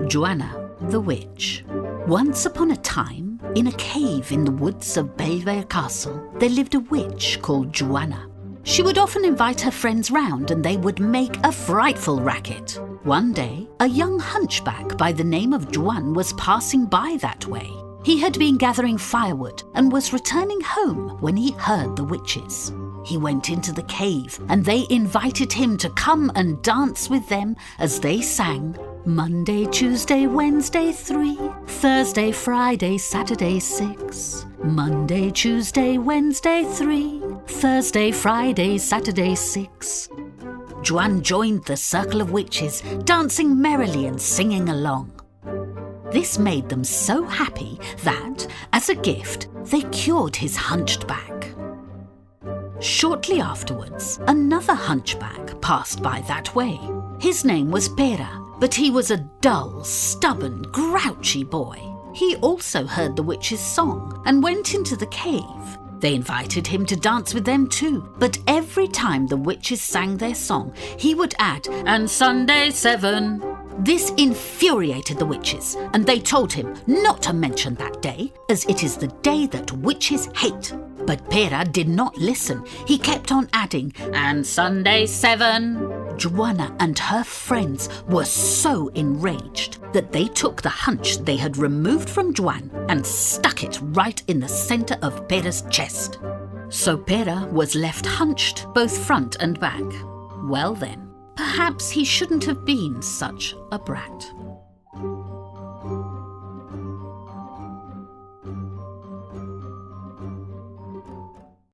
Joana, the witch. Once upon a time, in a cave in the woods of Belvedere Castle, there lived a witch called Joana. She would often invite her friends round and they would make a frightful racket. One day, a young hunchback by the name of Joan was passing by that way. He had been gathering firewood and was returning home when he heard the witches. He went into the cave and they invited him to come and dance with them as they sang Monday, Tuesday, Wednesday 3, Thursday, Friday, Saturday 6. Monday, Tuesday, Wednesday 3, Thursday, Friday, Saturday 6. Joan joined the circle of witches, dancing merrily and singing along. This made them so happy that, as a gift, they cured his hunched back. Shortly afterwards, another hunchback passed by that way. His name was Pera, but he was a dull, stubborn, grouchy boy. He also heard the witch's song and went into the cave. They invited him to dance with them too, but every time the witches sang their song, he would add, "And Sunday 7. This infuriated the witches, and they told him not to mention that day, as it is the day that witches hate. But Pera did not listen. He kept on adding, "And Sunday 7. Joana and her friends were so enraged that they took the hunch they had removed from Joan and stuck it right in the centre of Pera's chest. So Pera was left hunched both front and back. Well then, perhaps he shouldn't have been such a brat.